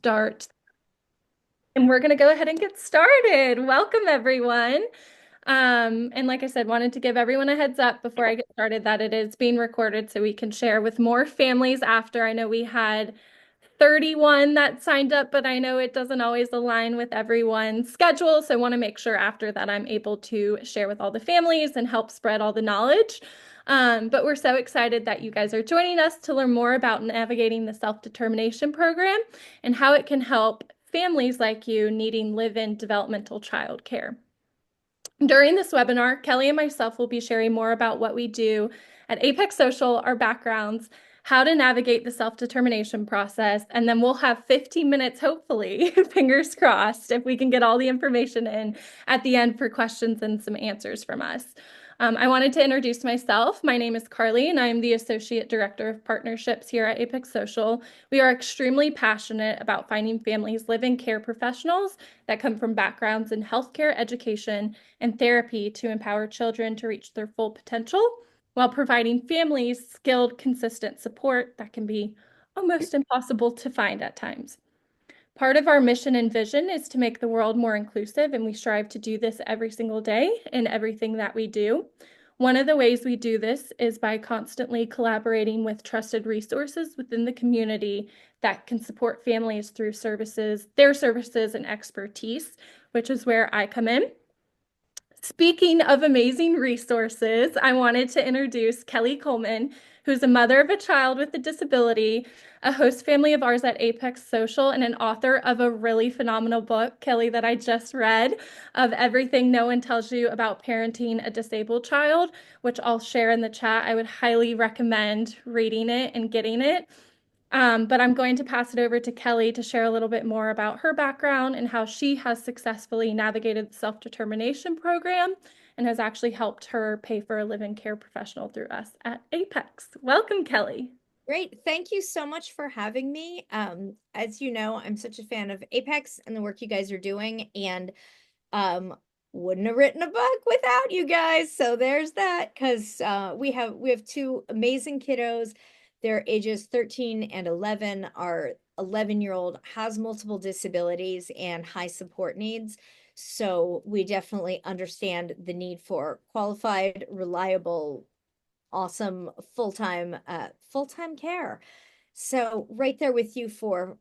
start. And we're going to go ahead and get started. Welcome, everyone. And like I said, wanted to give everyone a heads up before I get started that it is being recorded so we can share with more families after. I know we had 31 that signed up, but I know it doesn't always align with everyone's schedule. So I want to make sure after that I'm able to share with all the families and help spread all the knowledge. But we're so excited that you guys are joining us to learn more about navigating the self-determination program and how it can help families like you needing live-in developmental childcare. During this webinar, Kelley and myself will be sharing more about what we do at Apex Social, our backgrounds, how to navigate the self-determination process, and then we'll have 15 minutes, hopefully, fingers crossed, if we can get all the information in at the end for questions and some answers from us. I wanted to introduce myself. My name is Carly, and I'm the Associate Director of Partnerships here at Apex Social. We are extremely passionate about finding families live-in care professionals that come from backgrounds in healthcare, education, and therapy to empower children to reach their full potential while providing families skilled, consistent support that can be almost impossible to find at times. Part of our mission and vision is to make the world more inclusive, and we strive to do this every single day in everything that we do. One of the ways we do this is by constantly collaborating with trusted resources within the community that can support families through their services and expertise, which is where I come in. Speaking of amazing resources, I wanted to introduce Kelley Coleman, who's a mother of a child with a disability, a host family of ours at Apex Social, and an author of a really phenomenal book, Kelley, that I just read, of Everything No One Tells You About Parenting a Disabled Child, which I'll share in the chat. I would highly recommend reading it and getting it. But I'm going to pass it over to Kelley to share a little bit more about her background and how she has successfully navigated the self-determination program and has actually helped her pay for a live-in care professional through us at Apex. Welcome, Kelley. Great. Thank you so much for having me. As you know, I'm such a fan of Apex and the work you guys are doing, and um, wouldn't have written a book without you guys. So there's that, because we have two amazing kiddos. Their ages 13 and 11. Our 11-year-old has multiple disabilities and high support needs. So we definitely understand the need for qualified, reliable, awesome full-time care. So right there with you for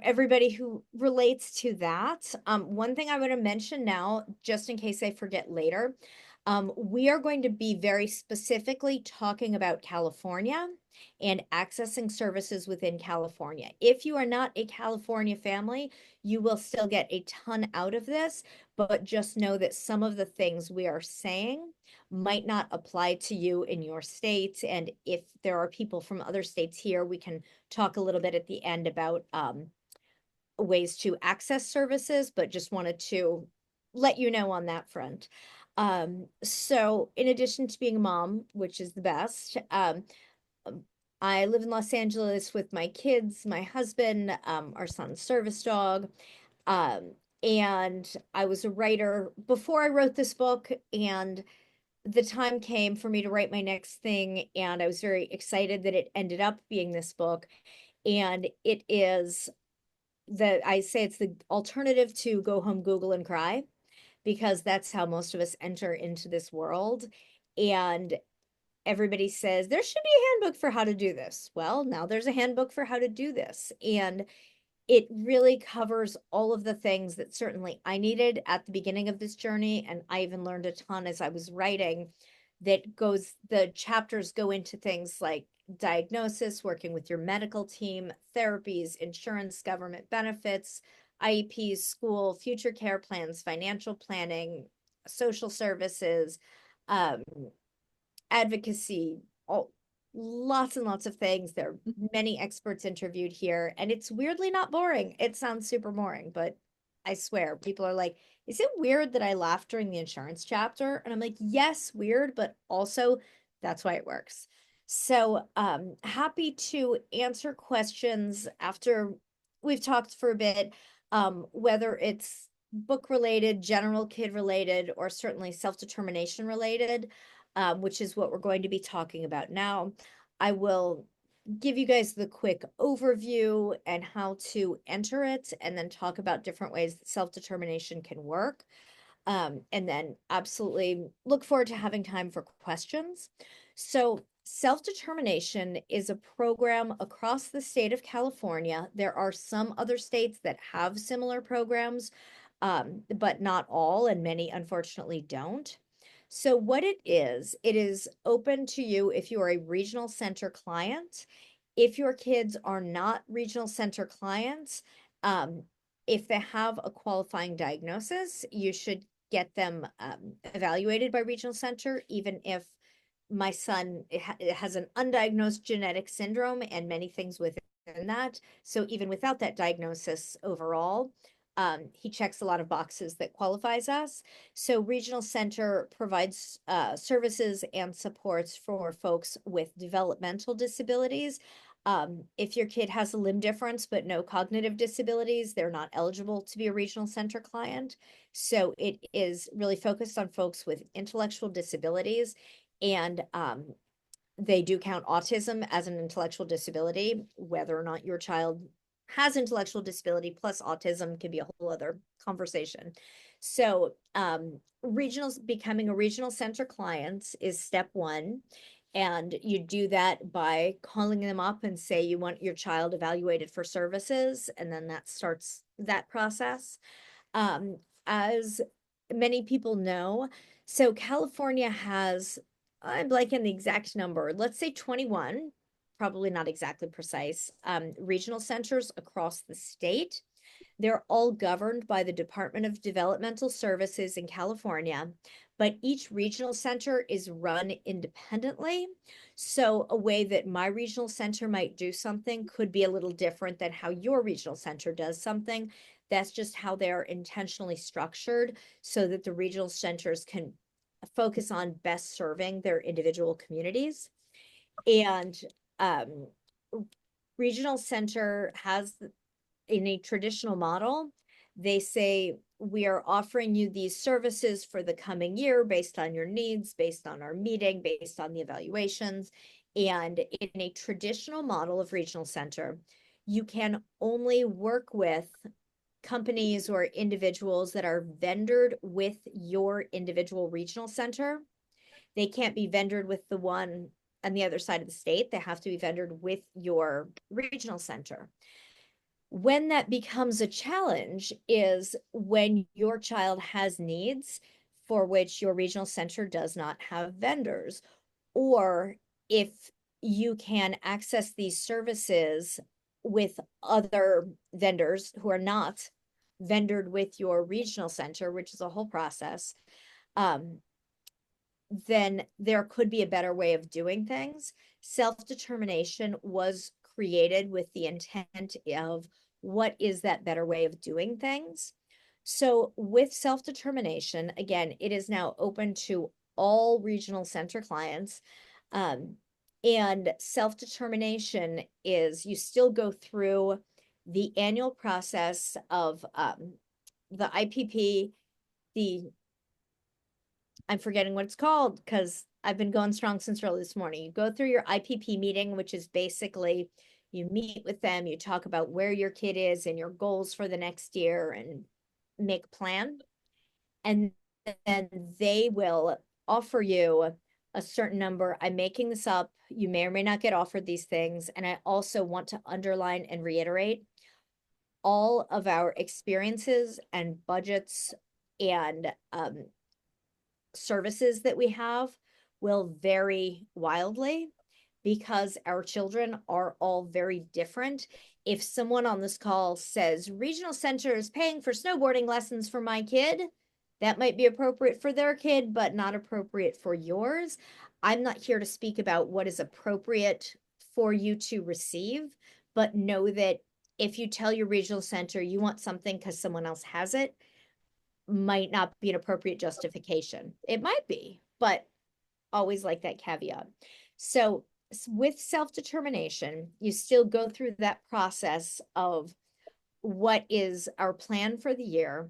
everybody who relates to that. One thing I want to mention now, just in case I forget later, we are going to be very specifically talking about California and accessing services within California. If you are not a California family, you will still get a ton out of this, but just know that some of the things we are saying might not apply to you in your state. And if there are people from other states here, we can talk a little bit at the end about ways to access services, but just wanted to let you know on that front. So in addition to being a mom, which is the best, I live in Los Angeles with my kids, my husband, our son's service dog. And I was a writer before I wrote this book, and the time came for me to write my next thing, and I was very excited that it ended up being this book. And it is I say it's the alternative to go home, Google, and cry, because that's how most of us enter into this world. And everybody says there should be a handbook for how to do this. Well, now there's a handbook for how to do this. And it really covers all of the things that certainly I needed at the beginning of this journey. And I even learned a ton as I was writing. The chapters go into things like diagnosis, working with your medical team, therapies, insurance, government benefits, IEPs, school, future care plans, financial planning, social services, um, advocacy, lots and lots of things. There are many experts interviewed here, and it's weirdly not boring. It sounds super boring, but I swear people are like, is it weird that I laughed during the insurance chapter? And I'm like, yes, weird, but also that's why it works. So happy to answer questions after we've talked for a bit, whether it's book related, general kid related, or certainly self-determination related, which is what we're going to be talking about now. I will give you guys the quick overview and how to enter it, and then talk about different ways that self-determination can work. And then absolutely look forward to having time for questions. So, self-determination is a program across the state of California. There are some other states that have similar programs, but not all, and many unfortunately don't. So, what it is open to you if you are a regional center client. If your kids are not regional center clients, um, if they have a qualifying diagnosis, you should get them evaluated by regional center, even if my son it has an undiagnosed genetic syndrome and many things within that. So even without that diagnosis overall, he checks a lot of boxes that qualifies us. So regional center provides services and supports for folks with developmental disabilities. If your kid has a limb difference but no cognitive disabilities, they're not eligible to be a regional center client. So it is really focused on folks with intellectual disabilities, and they do count autism as an intellectual disability. Whether or not your child has intellectual disability plus autism can be a whole other conversation. So regionals, becoming a regional center client is step one. And you do that by calling them up and say you want your child evaluated for services, and then that starts that process. Um, as many people know, so California has, I'm blanking the exact number, let's say 21, probably not exactly precise, regional centers across the state. They're all governed by the Department of Developmental Services in California, but each regional center is run independently. So, a way that my regional center might do something could be a little different than how your regional center does something. That's just how they're intentionally structured so that the regional centers can focus on best serving their individual communities. And um, regional center has, in a traditional model, they say, we are offering you these services for the coming year based on your needs, based on our meeting, based on the evaluations. And in a traditional model of regional center, you can only work with companies or individuals that are vendored with your individual regional center. They can't be vendored with the one on the other side of the state. They have to be vendored with your regional center. When that becomes a challenge is when your child has needs for which your regional center does not have vendors, or if you can access these services with other vendors who are not vendored with your regional center, which is a whole process, um, then there could be a better way of doing things. Self-determination was created with the intent of what is that better way of doing things. So with self-determination, again, it is now open to all regional center clients. Um, and self-determination is you still go through the annual process of the IPP, the I'm forgetting what it's called because I've been going strong since early this morning. You go through your IPP meeting, which is basically you meet with them, you talk about where your kid is and your goals for the next year and make a plan. And then they will offer you a certain number. I'm making this up. You may or may not get offered these things. And I also want to underline and reiterate all of our experiences and budgets and services that we have will vary wildly because our children are all very different. If someone on this call says regional center is paying for snowboarding lessons for my kid, that might be appropriate for their kid, but not appropriate for yours. I'm not here to speak about what is appropriate for you to receive, but know that if you tell your regional center you want something because someone else has it, might not be an appropriate justification. It might be, but always like that caveat. So with self-determination, you still go through that process of what is our plan for the year.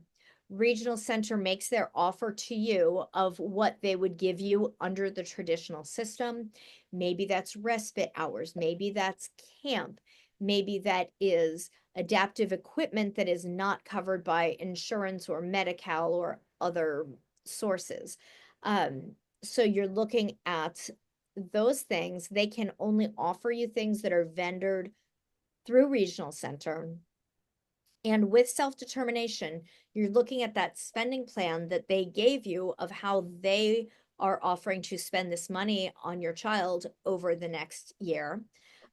Regional Center makes their offer to you of what they would give you under the traditional system. Maybe that's respite hours, maybe that's camp, maybe that is adaptive equipment that is not covered by insurance or Medi-Cal or other sources. So you're looking at those things. They can only offer you things that are vendored through Regional Center. And with self-determination, you're looking at that spending plan that they gave you of how they are offering to spend this money on your child over the next year.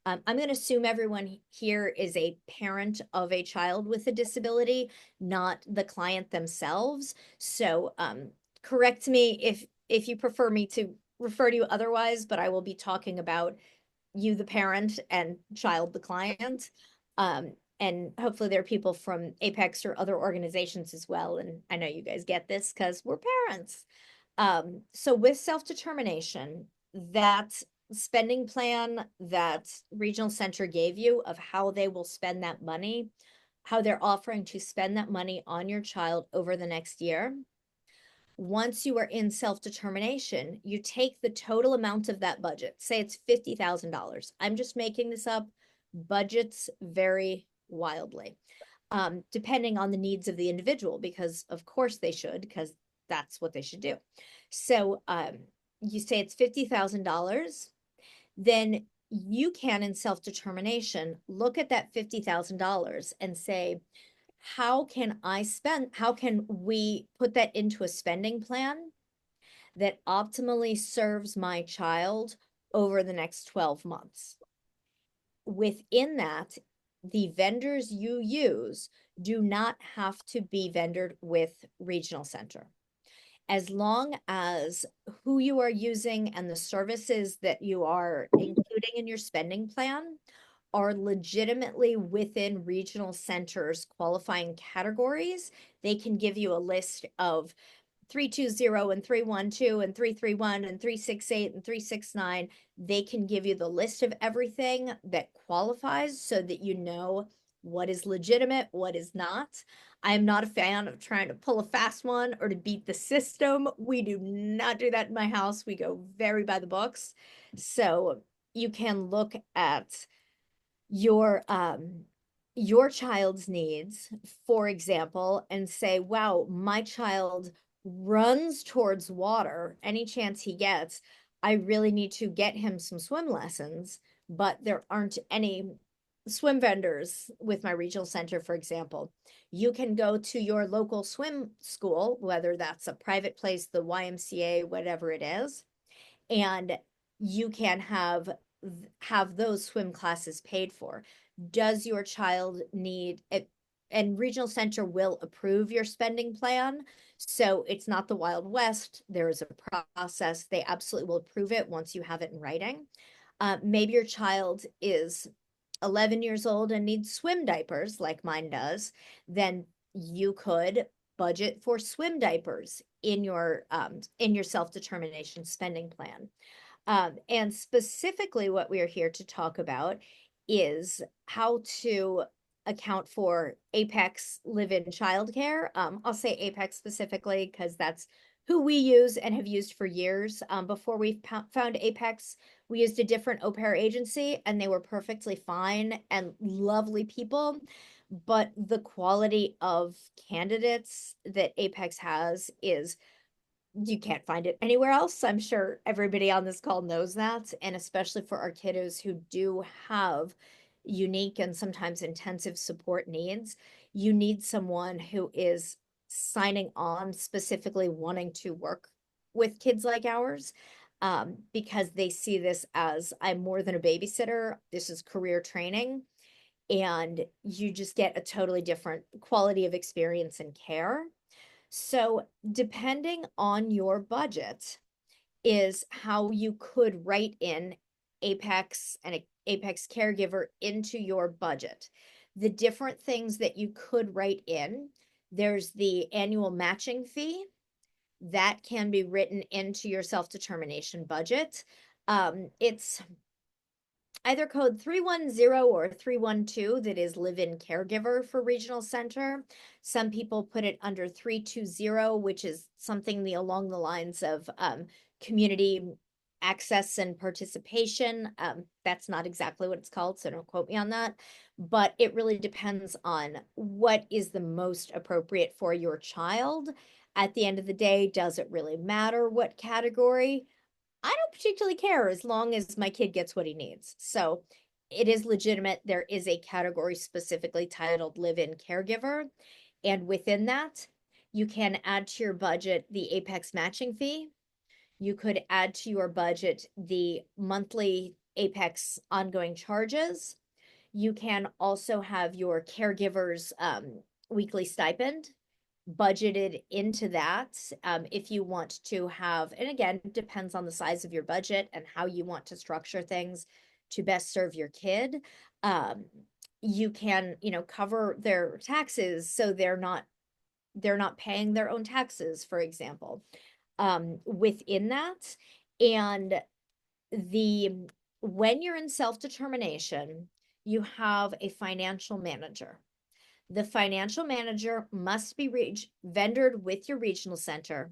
I'm going to assume everyone here is a parent of a child with a disability, not the client themselves. So correct me if you prefer me to refer to you otherwise, but I will be talking about you, the parent, and child, the client. And hopefully there are people from Apex or other organizations as well. And I know you guys get this because we're parents. So with self-determination, that spending plan that Regional Center gave you of how they will spend that money, how they're offering to spend that money on your child over the next year. Once you are in self-determination, you take the total amount of that budget. Say it's $50,000. I'm just making this up. Budgets vary wildly, depending on the needs of the individual, because of course they should, because that's what they should do. So you say it's $50,000, then you can, in self-determination, look at that $50,000 and say, how can we put that into a spending plan that optimally serves my child over the next 12 months? Within that, the vendors you use do not have to be vendored with Regional Center. As long as who you are using and the services that you are including in your spending plan are legitimately within Regional Center's qualifying categories, they can give you a list of 320 and 312 and 331 and 368 and 369. They can give you the list of everything that qualifies so that you know what is legitimate, what is not. I am not a fan of trying to pull a fast one or to beat the system. We do not do that in my house. We go very by the books. So you can look at your child's needs, for example, and say, wow, my child runs towards water any chance he gets. I really need to get him some swim lessons, but there aren't any swim vendors with my regional center, for example. You can go to your local swim school, whether that's a private place, the YMCA, whatever it is, and you can have those swim classes paid for. Does your child need it? And Regional Center will approve your spending plan. So it's not the Wild West. There is a process. They absolutely will approve it once you have it in writing. Maybe your child is 11 years old and needs swim diapers like mine does. Then you could budget for swim diapers in your self-determination spending plan. And specifically, what we are here to talk about is how to account for Apex live-in childcare. I'll say Apex specifically because that's who we use and have used for years. Before we found Apex, we used a different au pair agency, and they were perfectly fine and lovely people. But the quality of candidates that Apex has is you can't find it anywhere else. I'm sure everybody on this call knows that. And especially for our kiddos who do have unique and sometimes intensive support needs, you need someone who is signing on specifically wanting to work with kids like ours, because they see this as I'm more than a babysitter. This is career training. And you just get a totally different quality of experience and care. So, depending on your budget, is how you could write in Apex and Apex Caregiver into your budget. The different things that you could write in, there's the annual matching fee that can be written into your self-determination budget. It's either code 310 or 312 that is live-in caregiver for regional center. Some people put it under 320, which is something along the lines of community access and participation. That's not exactly what it's called, so don't quote me on that. But it really depends on what is the most appropriate for your child. At the end of the day, does it really matter what category? I don't particularly care as long as my kid gets what he needs. So it is legitimate. There is a category specifically titled live-in caregiver. And within that, you can add to your budget the Apex matching fee. You could add to your budget the monthly Apex ongoing charges. You can also have your caregiver's weekly stipend budgeted into that. If you want to have, and again, it depends on the size of your budget and how you want to structure things to best serve your kid. Um, you can, cover their taxes so they're not paying their own taxes, for example, within that. And the when you're in self-determination, you have a financial manager. The financial manager must be vendored with your regional center.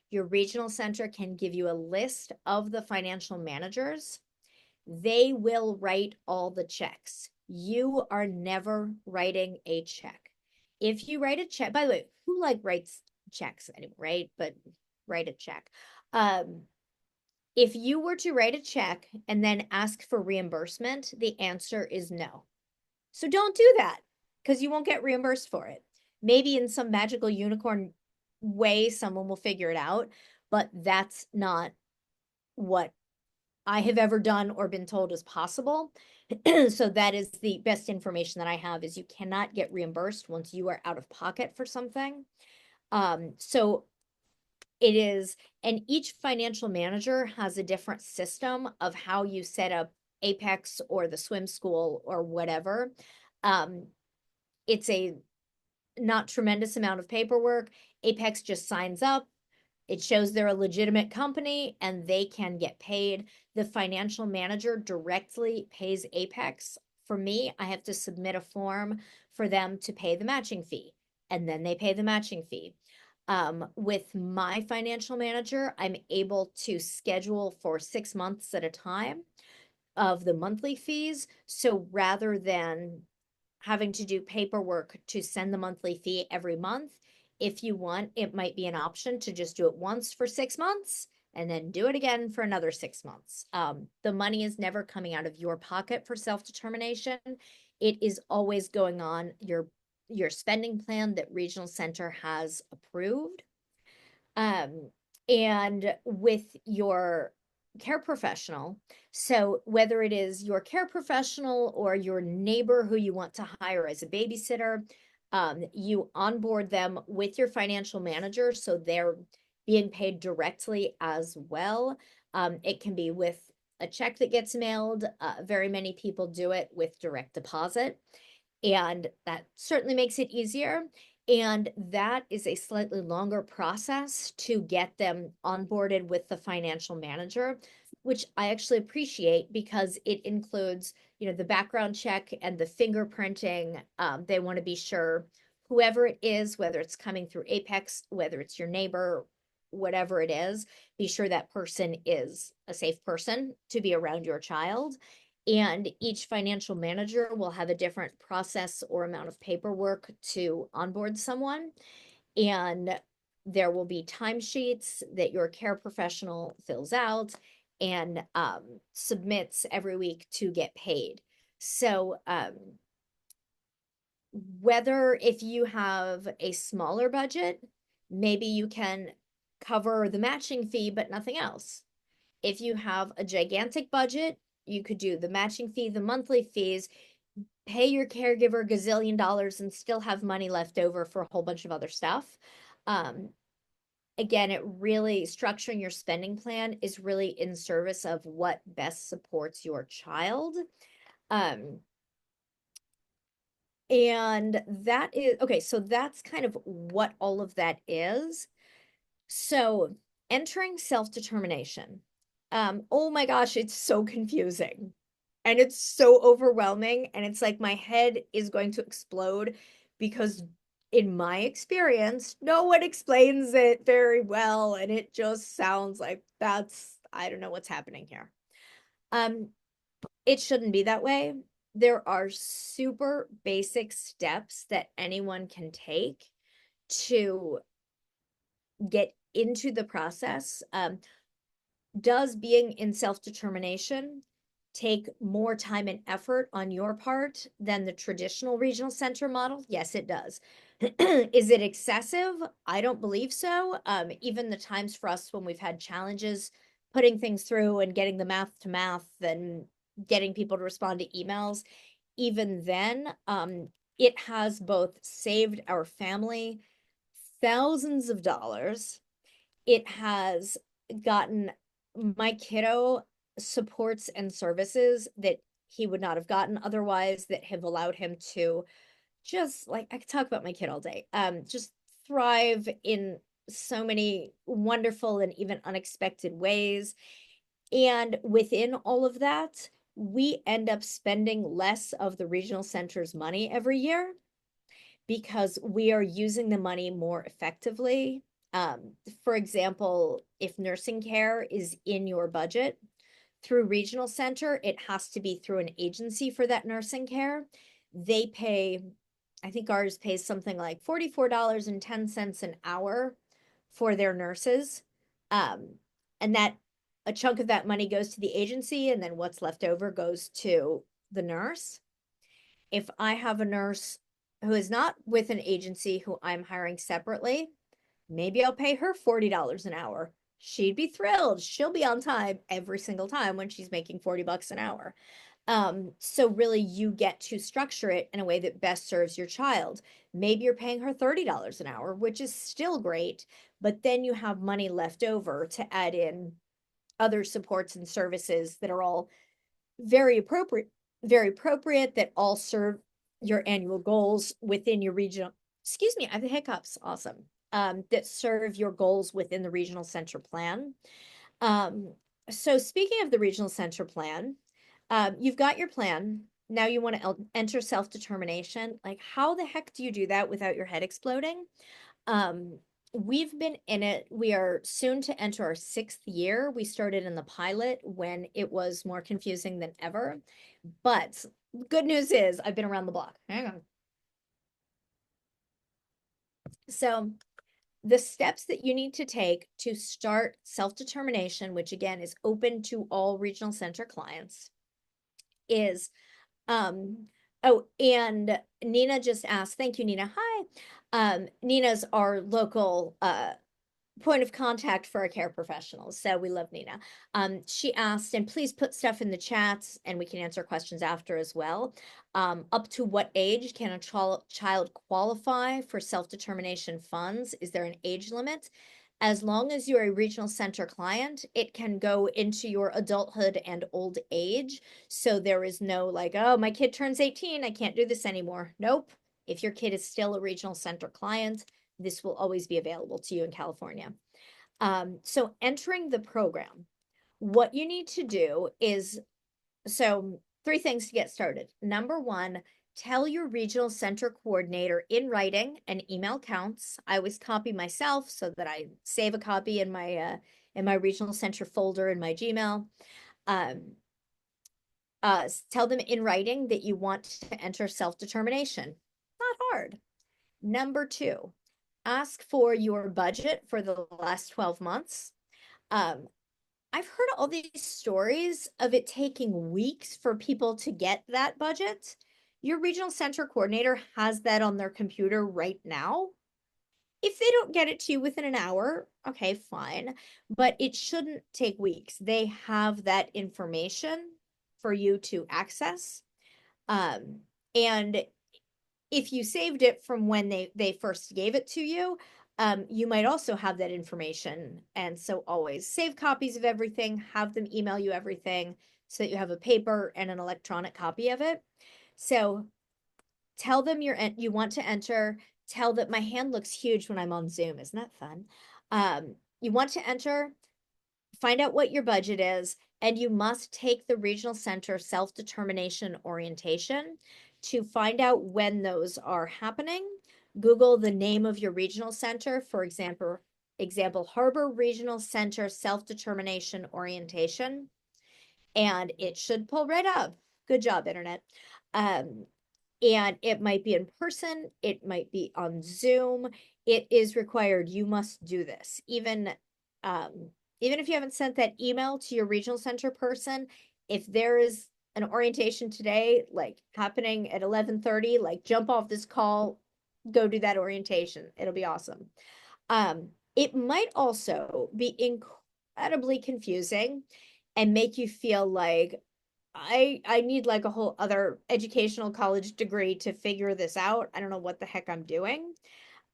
Your regional center can give you a list of the financial managers. They will write all the checks. You are never writing a check. If you write a check, by the way, who writes checks anymore, right? But write a check. If you were to write a check and then ask for reimbursement, the answer is no. So don't do that because you won't get reimbursed for it. Maybe in some magical unicorn way, someone will figure it out, but that's not what I have ever done or been told is possible. So that is the best information that I have is you cannot get reimbursed once you are out of pocket for something. So it is, and each financial manager has a different system of how you set up Apex or the swim school or whatever. It's a not tremendous amount of paperwork. Apex just signs up. It shows they're a legitimate company and they can get paid. The financial manager directly pays Apex. For me, I have to submit a form for them to pay the matching fee, and then they pay the matching fee. With my financial manager, I'm able to schedule for 6 months at a time of the monthly fees. So rather than having to do paperwork to send the monthly fee every month, if you want, it might be an option to just do it once for 6 months and then do it again for another 6 months. The money is never coming out of your pocket for self-determination. It is always going on your spending plan that Regional Center has approved. Um, and with your care professional, so whether it is your care professional or your neighbor who you want to hire as a babysitter, you onboard them with your financial manager so they're being paid directly as well. It can be with a check that gets mailed. Very many people do it with direct deposit, and that certainly makes it easier. And that is a slightly longer process to get them onboarded with the financial manager, which I actually appreciate because it includes, the background check and the fingerprinting. They want to be sure whoever it is, whether it's coming through Apex, whether it's your neighbor, whatever it is, be sure that person is a safe person to be around your child. And each financial manager will have a different process or amount of paperwork to onboard someone. And there will be timesheets that your care professional fills out and submits every week to get paid. So, whether if you have a smaller budget, maybe you can cover the matching fee, but nothing else. If you have a gigantic budget, you could do the matching fee, the monthly fees, pay your caregiver gazillion dollars and still have money left over for a whole bunch of other stuff. Um, Again, it really structuring your spending plan is really in service of what best supports your child. Um, and that is okay, so that's kind of what all of that is. So entering self-determination. Oh my gosh, it's so confusing. And it's so overwhelming. And it's like my head is going to explode because, in my experience, no one explains it very well. And it just sounds like I don't know what's happening here. Um, it shouldn't be that way. There are super basic steps that anyone can take to get into the process. Does being in self-determination take more time and effort on your part than the traditional regional center model? Yes, it does. Is it excessive? I don't believe so. Even the times for us when we've had challenges putting things through and getting the math to math and getting people to respond to emails, even then, it has both saved our family thousands of dollars. It has gotten my kiddo supports and services that he would not have gotten otherwise, that have allowed him to just, like, I could talk about my kid all day, just thrive in so many wonderful and even unexpected ways. And within all of that, we end up spending less of the regional center's money every year because we are using the money more effectively. Um, for example, if nursing care is in your budget through regional center, it has to be through an agency for that nursing care. They pay, I think ours pays something like $44.10 an hour for their nurses. Um, and that a chunk of that money goes to the agency, and then what's left over goes to the nurse. If I have a nurse who is not with an agency who I'm hiring separately, maybe I'll pay her $40 an hour. She'd be thrilled. She'll be on time every single time when she's making 40 bucks an hour. So really you get to structure it in a way that best serves your child. Maybe you're paying her $30 an hour, which is still great, but then you have money left over to add in other supports and services that are all very appropriate, that all serve your annual goals within your regional, excuse me, I have the hiccups. Awesome. That serve your goals within the regional center plan. Um, so speaking of the regional center plan, you've got your plan. Now you want to enter self-determination. Like, how the heck do you do that without your head exploding? Um, we've been in it. We are soon to enter our 6th year. We started in the pilot when it was more confusing than ever. But good news is I've been around the block. Hang on. So the steps that you need to take to start self-determination, which again is open to all regional center clients, is um oh, and Nina just asked, thank you, Nina. Hi. Nina's our local point of contact for our care professionals. So we love Nina. She asked, and please put stuff in the chats and we can answer questions after as well. Up to what age can a child qualify for self-determination funds? Is there an age limit? As long as you're a regional center client, it can go into your adulthood and old age. So there is no like, oh, my kid turns 18, I can't do this anymore. Nope. If your kid is still a regional center client, this will always be available to you in California. So entering the program, what you need to do is, so 3 things to get started. Number 1, tell your regional center coordinator in writing, and email counts. I always copy myself so that I save a copy in my regional center folder in my Gmail. Um, Tell them in writing that you want to enter self-determination. Not hard. Number 2, ask for your budget for the last 12 months. Um, I've heard all these stories of it taking weeks for people to get that budget. Your regional center coordinator has that on their computer right now. If they don't get it to you within an hour, okay, fine, but it shouldn't take weeks. They have that information for you to access. Um, and if you saved it from when they first gave it to you, you might also have that information. And so always save copies of everything, have them email you everything so that you have a paper and an electronic copy of it. So tell them you want to enter. Tell that my hand looks huge when I'm on Zoom. Isn't that fun? You want to enter, find out what your budget is, and you must take the regional center self-determination orientation to find out when those are happening. Google the name of your regional center, for example, Harbor Regional Center Self-Determination Orientation, and it should pull right up. Good job, Internet. Um, and it might be in person, it might be on Zoom. It is required. You must do this. Um, even if you haven't sent that email to your regional center person, if there is an orientation today, like happening at 11:30, like jump off this call, go do that orientation. It'll be awesome. It might also be incredibly confusing and make you feel like I need like a whole other educational college degree to figure this out. I don't know what the heck I'm doing.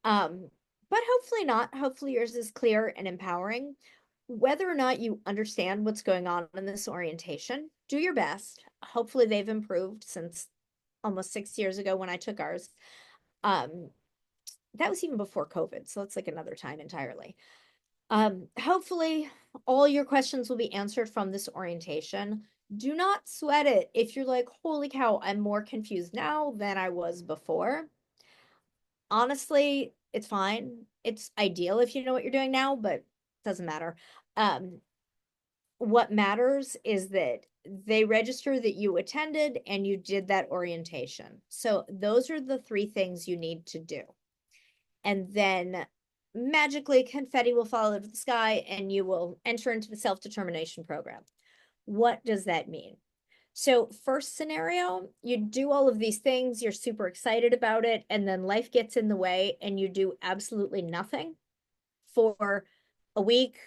Um, but hopefully not. Hopefully yours is clear and empowering. Whether or not you understand what's going on in this orientation, do your best. Hopefully they've improved since almost 6 years ago when I took ours. Um, that was even before COVID, so it's like another time entirely. Hopefully all your questions will be answered from this orientation. Do not sweat it if you're like, holy cow, I'm more confused now than I was before. Honestly, it's fine. It's ideal if you know what you're doing now, but it doesn't matter. Um, what matters is that they register that you attended and you did that orientation. So those are the three things you need to do. And then magically confetti will fall out of the sky and you will enter into the self-determination program. What does that mean? So first scenario, you do all of these things, you're super excited about it, and then life gets in the way and you do absolutely nothing for a week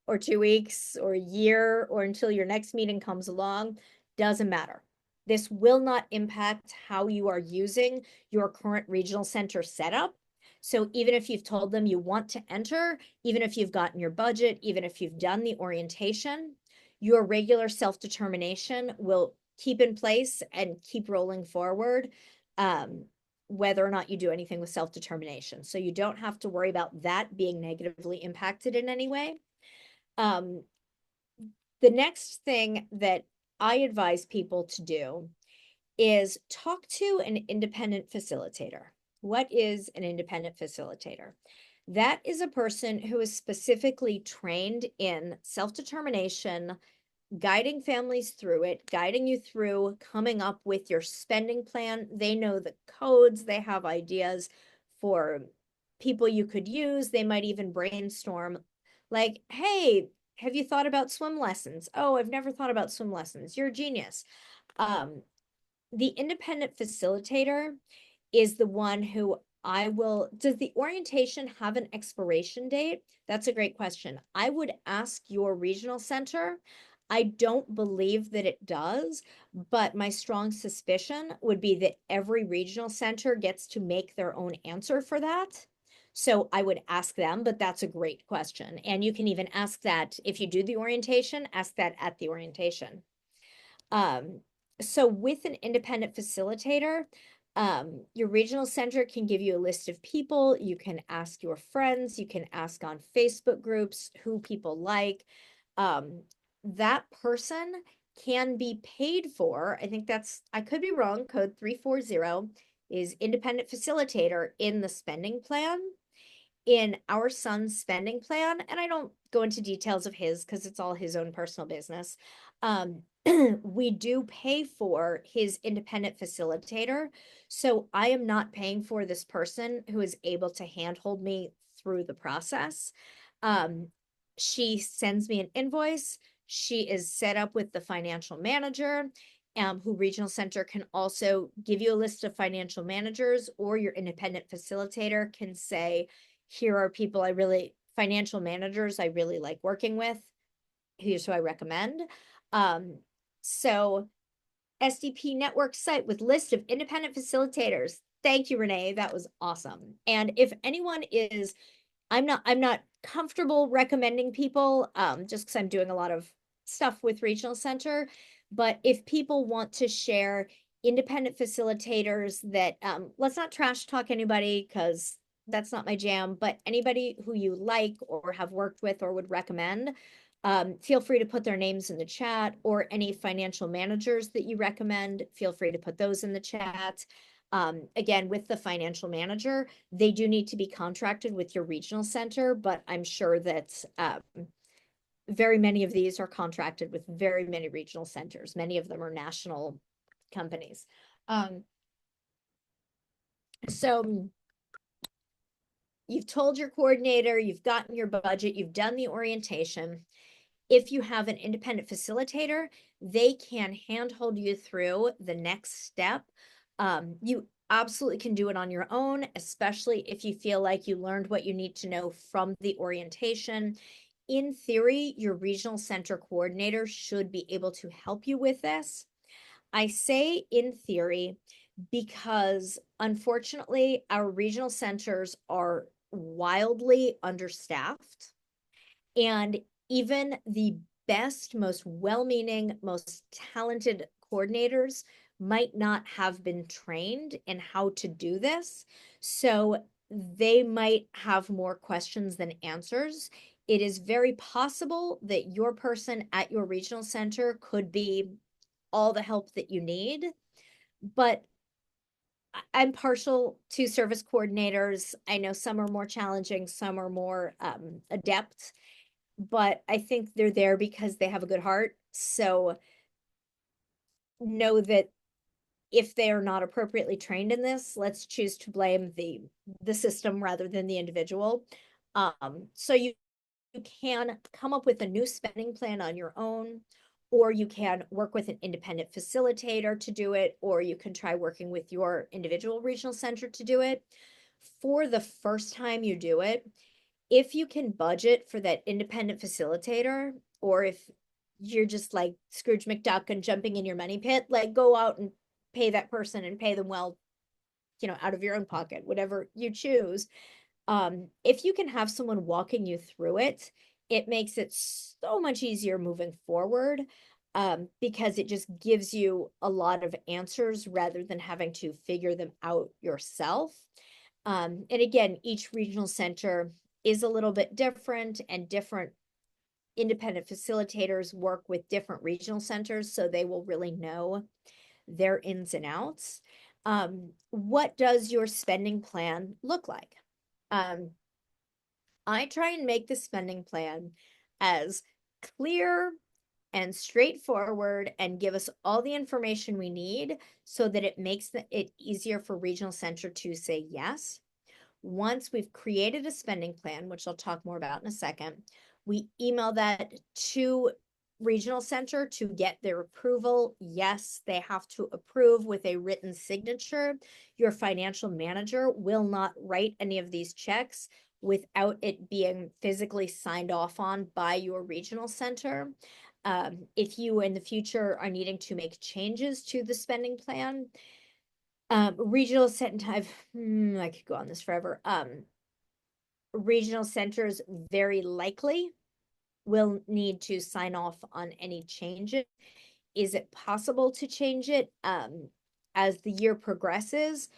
or 2 weeks or a year or until your next meeting comes along. Doesn't matter. This will not impact how you are using your current regional center setup. So even if you've told them you want to enter, even if you've gotten your budget, even if you've done the orientation, your regular self-determination will keep in place and keep rolling forward, whether or not you do anything with self-determination. So you don't have to worry about that being negatively impacted in any way. Um, the next thing that I advise people to do is talk to an independent facilitator. What is an independent facilitator? That is a person who is specifically trained in self-determination, guiding families through it, guiding you through coming up with your spending plan. They know the codes, they have ideas for people you could use. They might even brainstorm, like, hey, have you thought about swim lessons? Oh, I've never thought about swim lessons. You're a genius. Um, the independent facilitator is the one who does the orientation have an expiration date? That's a great question. I would ask your regional center. I don't believe that it does, but my strong suspicion would be that every regional center gets to make their own answer for that. So I would ask them, but that's a great question. And you can even ask that if you do the orientation, ask that at the orientation. Um, so with an independent facilitator, your regional center can give you a list of people. You can ask your friends. You can ask on Facebook groups who people like. That person can be paid for. I think I could be wrong. Code 340 is independent facilitator in the spending plan. In our son's spending plan, and I don't go into details of his because it's all his own personal business. We do pay for his independent facilitator. So I am not paying for this person who is able to handhold me through the process. Um, she sends me an invoice. She is set up with the financial manager, who regional center can also give you a list of financial managers, or your independent facilitator can say, here are people financial managers I really like working with. Here's who I recommend. So SDP network site with list of independent facilitators. Thank you, Renee. That was awesome. And if anyone is, I'm not comfortable recommending people, just because I'm doing a lot of stuff with regional center. But if people want to share independent facilitators that, let's not trash talk anybody because that's not my jam, but anybody who you like or have worked with or would recommend, Feel free to put their names in the chat, or any financial managers that you recommend, feel free to put those in the chat. Again, with the financial manager, they do need to be contracted with your regional center, but I'm sure that very many of these are contracted with very many regional centers. Many of them are national companies. So you've told your coordinator, you've gotten your budget, you've done the orientation. If you have an independent facilitator, they can handhold you through the next step. You absolutely can do it on your own, especially if you feel like you learned what you need to know from the orientation. In theory, your regional center coordinator should be able to help you with this. I say in theory because unfortunately, our regional centers are wildly understaffed. And even the best, most well-meaning, most talented coordinators might not have been trained in how to do this. So they might have more questions than answers. It is very possible that your person at your regional center could be all the help that you need, but I'm partial to service coordinators. I know some are more challenging, some are more adept, but I think they're there because they have a good heart. So know that if they are not appropriately trained in this, let's choose to blame the system rather than the individual. So you can come up with a new spending plan on your own, or you can work with an independent facilitator to do it, or you can try working with your individual regional center to do it. For the first time you do it, if you can budget for that independent facilitator, or if you're just like Scrooge McDuck and jumping in your money pit, like go out and pay that person and pay them well, out of your own pocket, whatever you choose. If you can have someone walking you through it, it makes it so much easier moving forward, because it just gives you a lot of answers rather than having to figure them out yourself. And again, each regional center is a little bit different, and different independent facilitators work with different regional centers, so they will really know their ins and outs. What does your spending plan look like? I try and make the spending plan as clear and straightforward and give us all the information we need so that it makes it easier for regional center to say yes. Once we've created a spending plan, which I'll talk more about in a second, we email that to regional center to get their approval. Yes, they have to approve with a written signature. Your financial manager will not write any of these checks without it being physically signed off on by your regional center. If you in the future are needing to make changes to the spending plan, regional center, I could go on this forever. Regional centers very likely will need to sign off on any changes. Is it possible to change it as the year progresses?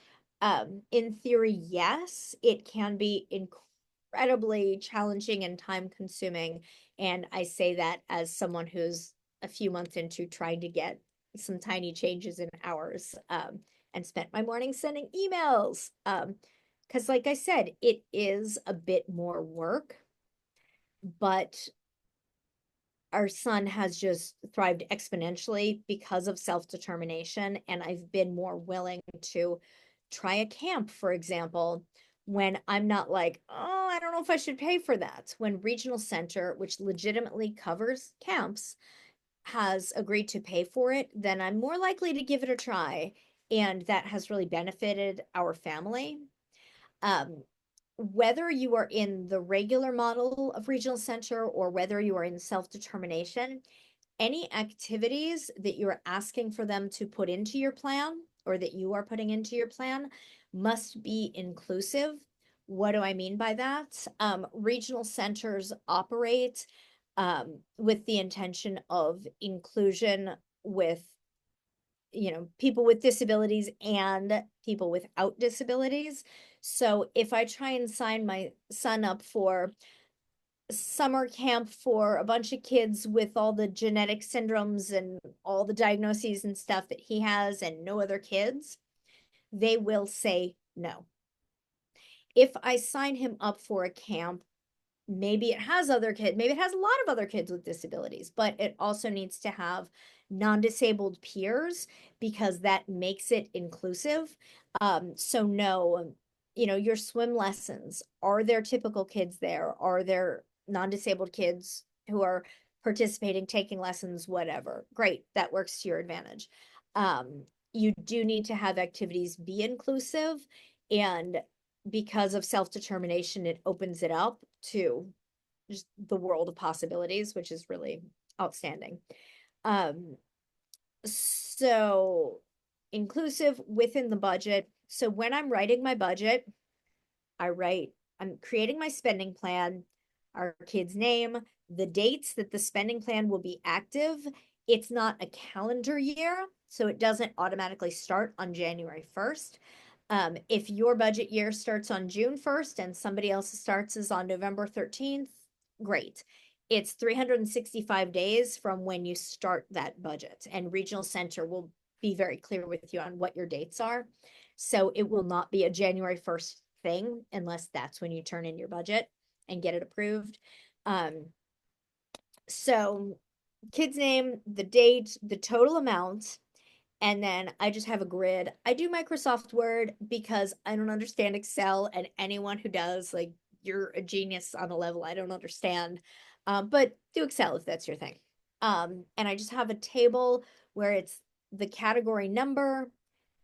In theory, yes, it can be incredibly challenging and time consuming. And I say that as someone who's a few months into trying to get some tiny changes in hours, and spent my morning sending emails. Because like I said, it is a bit more work, but our son has just thrived exponentially because of self-determination. And I've been more willing to try a camp, for example, when I'm not like, oh, I don't know if I should pay for that. When Regional Center, which legitimately covers camps, has agreed to pay for it, then I'm more likely to give it a try. And that has really benefited our family. Um, Whether you are in the regular model of regional center or whether you are in self-determination, any activities that you're asking for them to put into your plan or that you are putting into your plan must be inclusive. What do I mean by that? Regional centers operate with the intention of inclusion with people with disabilities and people without disabilities. So if I try and sign my son up for summer camp for a bunch of kids with all the genetic syndromes and all the diagnoses and stuff that he has and no other kids, they will say no. If I sign him up for a camp, maybe it has other kids, maybe it has a lot of other kids with disabilities, but it also needs to have non-disabled peers because that makes it inclusive. So no, your swim lessons, are there typical kids there? Are there non-disabled kids who are participating, taking lessons, whatever? Great, that works to your advantage. You do need to have activities be inclusive, and because of self-determination, it opens it up to just the world of possibilities, which is really outstanding. Um, so inclusive within the budget. So when I'm writing my budget, I'm creating my spending plan, our kid's name, the dates that the spending plan will be active. It's not a calendar year, so it doesn't automatically start on January 1st. If your budget year starts on June 1st and somebody else's starts is on November 13th, great. It's 365 days from when you start that budget, and Regional Center will be very clear with you on what your dates are. So it will not be a January 1st thing unless that's when you turn in your budget and get it approved. Um, so kid's name, the date, the total amount, and then I just have a grid. I do Microsoft Word because I don't understand Excel, and anyone who does, like, you're a genius on a level I don't understand. But do Excel if that's your thing. And I just have a table where it's the category number,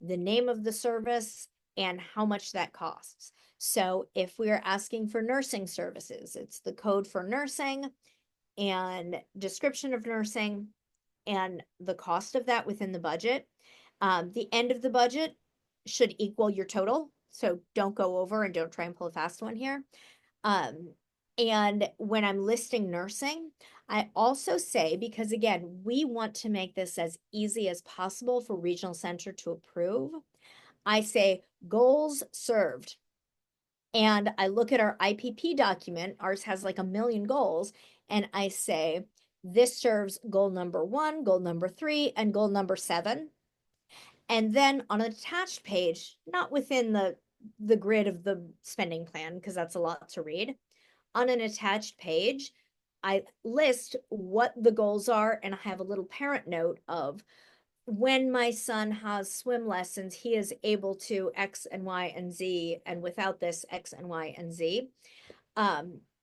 the name of the service, and how much that costs. So if we are asking for nursing services, it's the code for nursing and description of nursing and the cost of that within the budget. The end of the budget should equal your total. So don't go over and don't try and pull a fast one here. Um, and when I'm listing nursing, I also say, because again, we want to make this as easy as possible for Regional Center to approve, I say goals served. And I look at our IPP document, ours has like a million goals, and I say, this serves goal number 1, goal number 3, and goal number 7. And then on an attached page, not within the grid of the spending plan, because that's a lot to read, on an attached page, I list what the goals are, and I have a little parent note of when my son has swim lessons, he is able to X and Y and Z, and without this, X and Y and Z.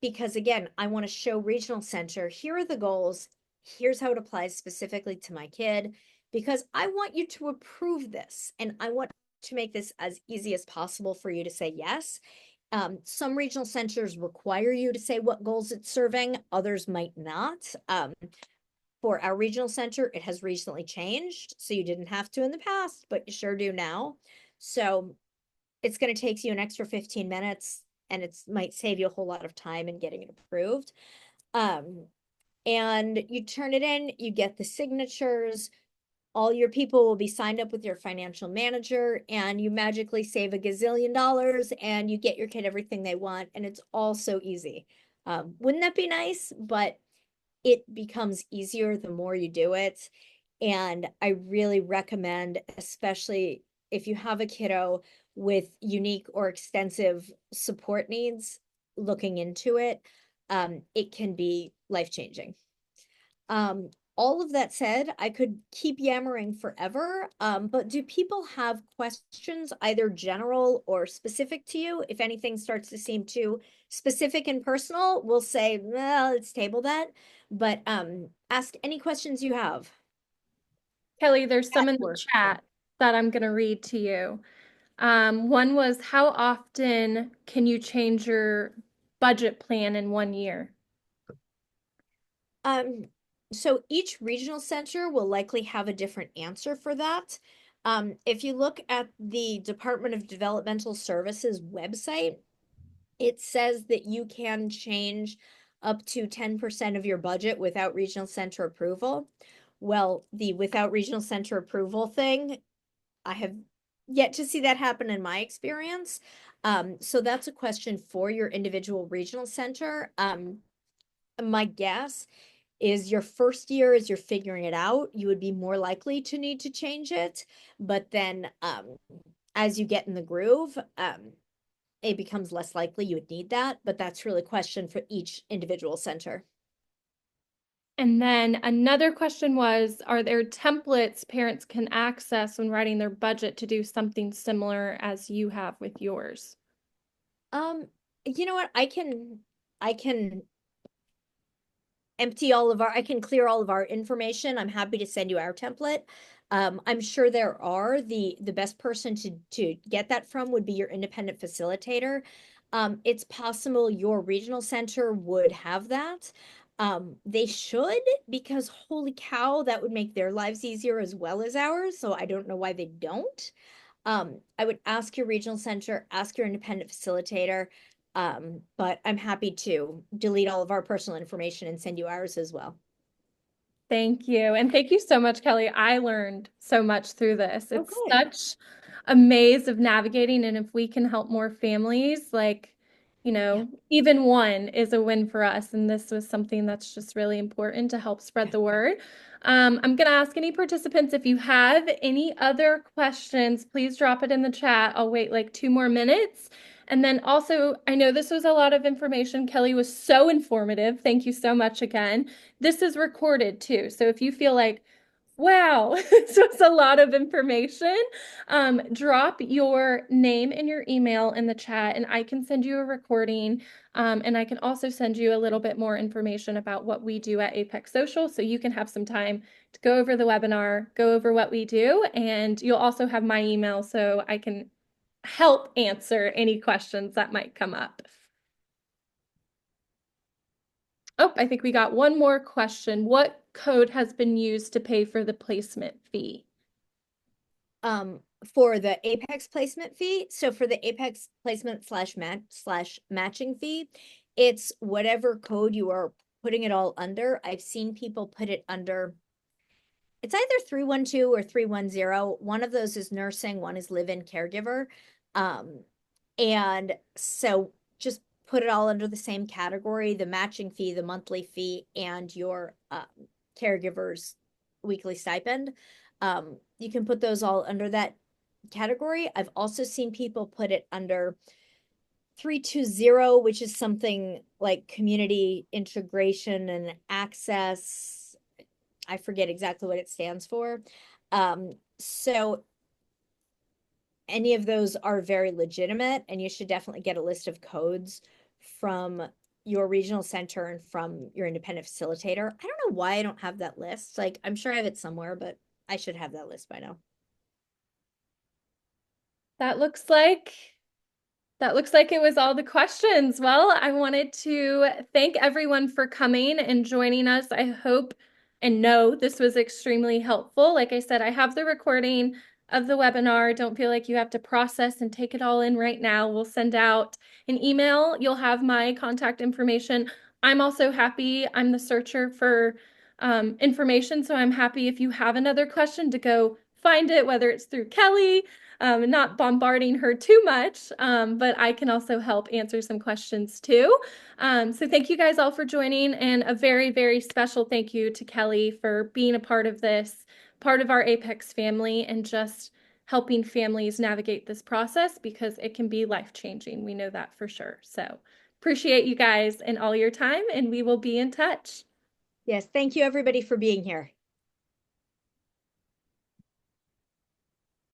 Because again, I want to show Regional Center, here are the goals, here's how it applies specifically to my kid, because I want you to approve this, and I want to make this as easy as possible for you to say yes. Some regional centers require you to say what goals it's serving, others might not. For our regional center, it has recently changed, so you didn't have to in the past, but you sure do now. So it's going to take you an extra 15 minutes, and it might save you a whole lot of time in getting it approved. And you turn it in, you get the signatures, all your people will be signed up with your financial manager, and you magically save a gazillion dollars and you get your kid everything they want, and it's all so easy. Wouldn't that be nice? But it becomes easier the more you do it. And I really recommend, especially if you have a kiddo with unique or extensive support needs, looking into it. It can be life-changing. All of that said, I could keep yammering forever, but do people have questions, either general or specific to you? If anything starts to seem too specific and personal, we'll say, well, let's table that. But ask any questions you have. Kelley, there's some in the Or chat that I'm going to read to you. One was, how often can you change your budget plan in 1 year? Um, so each regional center will likely have a different answer for that. If you look at the Department of Developmental Services website, it says that you can change up to 10% of your budget without regional center approval. Well, the without regional center approval thing, I have yet to see that happen in my experience. So that's a question for your individual regional center. My guess is your first year as you're figuring it out, you would be more likely to need to change it. But then as you get in the groove, it becomes less likely you would need that. But that's really a question for each individual center. And then another question was, are there templates parents can access when writing their budget to do something similar as you have with yours? Um, you know what? I can empty all of our, I can clear all of our information. I'm happy to send you our template. I'm sure there are the best person to get that from would be your independent facilitator. It's possible your regional center would have that. They should, because holy cow, that would make their lives easier as well as ours. So I don't know why they don't. I would ask your regional center, ask your independent facilitator. But I'm happy to delete all of our personal information and send you ours as well. Thank you. And thank you so much, Kelley. I learned so much through this. Oh, It's good. such a maze of navigating. And if we can help more families, like, Yeah, even one is a win for us. And this was something that's just really important to help spread yeah. the word. I'm going to ask any participants if you have any other questions, please drop it in the chat. I'll wait like 2 more minutes. And then also, I know this was a lot of information. Kelley was so informative. Thank you so much again. This is recorded too. So if you feel like, wow, this was a lot of information, drop your name and your email in the chat and I can send you a recording. And I can also send you a little bit more information about what we do at Apex Social so you can have some time to go over the webinar, go over what we do, and you'll also have my email so I can help answer any questions that might come up. Oh, I think we got one more question. What code has been used to pay for the placement fee? For the Apex placement fee, so for the Apex placement slash matching fee, it's whatever code you are putting it all under. I've seen people put it under, it's either 312 or 310. One of those is nursing, one is live-in caregiver. And so just put it all under the same category, the matching fee, the monthly fee, and your caregiver's weekly stipend. You can put those all under that category. I've also seen people put it under 320, which is something like community integration and access. I forget exactly what it stands for. So any of those are very legitimate, and you should definitely get a list of codes from your regional center and from your independent facilitator. I don't know why I don't have that list. Like, I'm sure I have it somewhere, but I should have that list by now. That looks like That looks like it was all the questions. Well, I wanted to thank everyone for coming and joining us. I hope and know this was extremely helpful. Like I said, I have the recording of the webinar. Don't feel like you have to process and take it all in right now. We'll send out an email. You'll have my contact information. I'm also happy. I'm the searcher for information, so I'm happy if you have another question to go find it, whether it's through Kelley, not bombarding her too much, but I can also help answer some questions too. So thank you guys all for joining, and a very, very special thank you to Kelley for being a part of this, part of our Apex family, and just helping families navigate this process because it can be life-changing. We know that for sure. So appreciate you guys and all your time, and we will be in touch. Yes, thank you everybody for being here.